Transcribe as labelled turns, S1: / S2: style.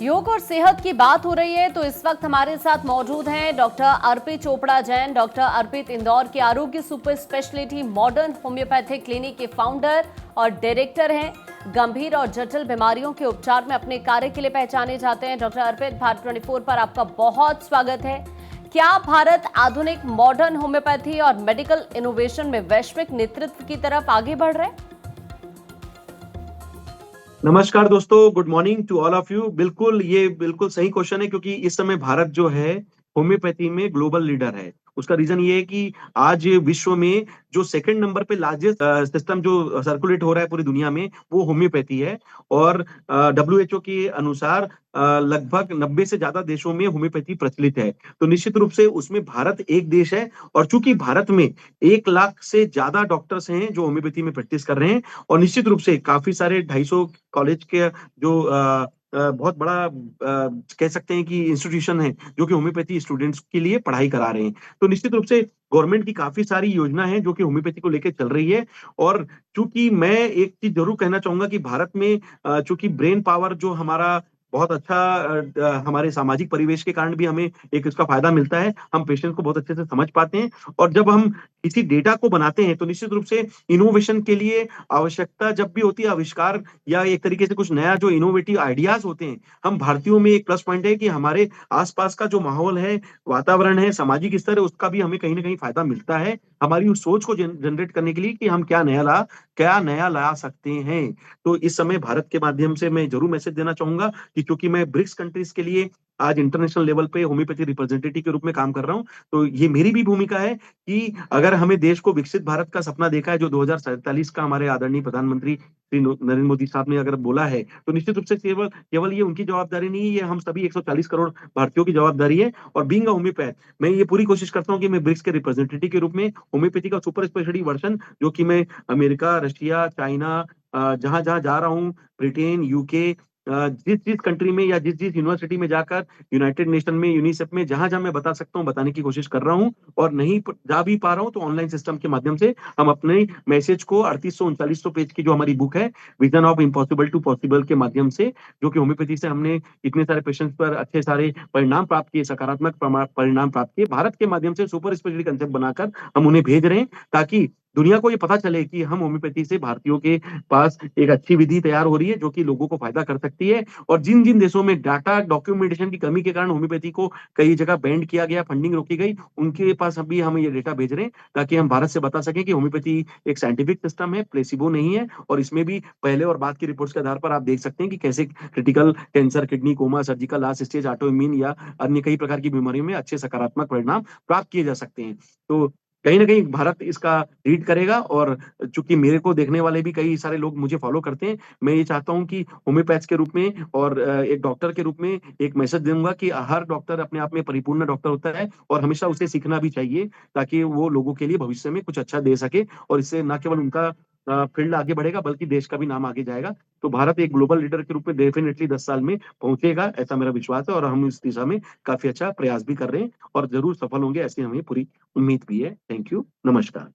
S1: योग और सेहत की बात हो रही है तो इस वक्त हमारे साथ मौजूद हैं डॉक्टर अर्पित चोपड़ा जैन। डॉक्टर अर्पित इंदौर के आरोग्य super speciality modern homeopathic clinic के फाउंडर और डायरेक्टर हैं। गंभीर और जटिल बीमारियों के उपचार में अपने कार्य के लिए पहचाने जाते हैं। डॉक्टर अर्पित, भारत 24 पर आपका बहुत स्वागत है। क्या भारत आधुनिक मॉडर्न होम्योपैथी और मेडिकल इनोवेशन में वैश्विक नेतृत्व की तरफ आगे बढ़ रहे हैं?
S2: नमस्कार दोस्तों, good morning to all of you. ये बिल्कुल सही क्वेश्चन है क्योंकि इस समय भारत जो है होम्योपैथी में ग्लोबल लीडर है। उसका रीजन ये है कि आज विश्व में जो सेकंड नंबर पे लार्जेस्ट सिस्टम जो सर्कुलेट हो रहा है पूरी दुनिया में वो होम्योपैथी है। और डब्ल्यूएचओ के अनुसार लगभग 90 से ज्यादा देशों में होम्योपैथी प्रचलित है। तो निश्चित रूप से उसमें भारत एक देश है। और चूंकि भारत में 1 लाख से ज्यादा डॉक्टर्स हैं जो होम्योपैथी में प्रैक्टिस कर रहे हैं, और निश्चित रूप से काफी सारे 250 कॉलेज के जो बहुत बड़ा कह सकते हैं कि इंस्टीट्यूशन है जो कि होम्योपैथी स्टूडेंट्स के लिए पढ़ाई करा रहे हैं। तो निश्चित रूप से गवर्नमेंट की काफी सारी योजना है जो कि होम्योपैथी को लेकर चल रही है। और चूंकि मैं एक चीज जरूर कहना चाहूंगा कि भारत में चूंकि ब्रेन पावर जो हमारा बहुत अच्छा हमारे सामाजिक परिवेश के कारण भी हमें एक इसका फायदा मिलता है। हम पेशेंट को बहुत अच्छे से समझ पाते हैं। और जब हम किसी डेटा को बनाते हैं तो निश्चित रूप से इनोवेशन के लिए आवश्यकता जब भी होती है, आविष्कार या एक तरीके से कुछ नया जो इनोवेटिव आइडियाज होते हैं, हम भारतीयों में एक प्लस पॉइंट है कि हमारे आसपास का जो माहौल है, वातावरण है, सामाजिक स्तर है, उसका भी हमें कहीं ना कहीं फायदा मिलता है हमारी उस सोच को जनरेट करने के लिए कि हम क्या नया ला सकते हैं। तो इस समय भारत के माध्यम से मैं जरूर मैसेज देना चाहूंगा कि क्योंकि मैं ब्रिक्स कंट्रीज के लिए आज इंटरनेशनल लेवल पे होम्योपैथी रिप्रेजेंटेटिव के रूप में काम कर रहा हूं, तो ये मेरी भी भूमिका है कि अगर हमें देश को विकसित भारत का सपना देखा है जो 2047 का हमारे आदरणीय प्रधानमंत्री श्री नरेंद्र मोदी साहब ने अगर बोला है, तो निश्चित रूप से केवल केवल ये उनकी जवाबदारी नहीं है, ये हम सभी 140 करोड़ भारतीयों की जवाबदारी है। और बीइंग अ होम्योपैथ, मैं ये पूरी कोशिश करता हूँ कि मैं ब्रिक्स के रिप्रेजेंटेटिव के रूप में होम्योपैथी का सुपर स्पेशलिटी वर्जन जो कि मैं अमेरिका, रशिया, चाइना, जहां जहां जा रहा हूँ, ब्रिटेन, यूके, जिस जिस कंट्री में या जिस जिस यूनिवर्सिटी में जाकर, यूनाइटेड नेशन में, यूनिसेफ में, जहां जहां मैं बता सकता हूँ बताने की कोशिश कर रहा हूँ। और नहीं जा भी पा रहा हूँ तो ऑनलाइन सिस्टम के माध्यम से हम अपने मैसेज को 3800-3900 पेज की जो हमारी बुक है, vision of impossible to possible के माध्यम से, जो कि होम्योपैथी से हमने इतने सारे पेशेंट्स पर अच्छे सारे परिणाम प्राप्त किए, सकारात्मक परिणाम प्राप्त किए, भारत के माध्यम से सुपर स्पेशलिटी कंसेप्ट बनाकर हम उन्हें भेज रहे हैं ताकि दुनिया को ये पता चले कि हम होम्योपैथी से भारतीयों के पास एक अच्छी विधि तैयार हो रही है जो कि लोगों को फायदा कर सकती है। और जिन जिन देशों में डाटा डॉक्यूमेंटेशन की कमी के कारण होम्योपैथी को कई जगह बैंड किया गया, फंडिंग रोकी गई, उनके पास अभी हम ये डेटा भेज रहे हैं ताकि हम भारत से बता सकें कि होम्योपैथी एक साइंटिफिक सिस्टम है, प्लेसिबो नहीं है। और इसमें भी पहले और बाद की रिपोर्ट्स के आधार पर आप देख सकते हैं कि कैसे critical cancer, kidney coma, surgical last stage, autoimmune या अन्य कई प्रकार की बीमारियों में अच्छे सकारात्मक परिणाम प्राप्त किए जा सकते हैं। तो कहीं ना कहीं भारत इसका लीड करेगा। और चूंकि मेरे को देखने वाले भी कई सारे लोग मुझे फॉलो करते हैं, मैं ये चाहता हूँ कि होम्योपैथ के रूप में और एक डॉक्टर के रूप में एक मैसेज दूंगा कि हर डॉक्टर अपने आप में परिपूर्ण डॉक्टर होता है और हमेशा उसे सीखना भी चाहिए ताकि वो लोगों के लिए भविष्य में कुछ अच्छा दे सके। और इससे न केवल उनका फील्ड आगे बढ़ेगा बल्कि देश का भी नाम आगे जाएगा। तो भारत एक ग्लोबल लीडर के रूप में डेफिनेटली 10 साल में पहुंचेगा, ऐसा मेरा विश्वास है। और हम इस दिशा में काफी अच्छा प्रयास भी कर रहे हैं और जरूर सफल होंगे, ऐसी हमें पूरी उम्मीद भी है। थैंक यू, नमस्कार।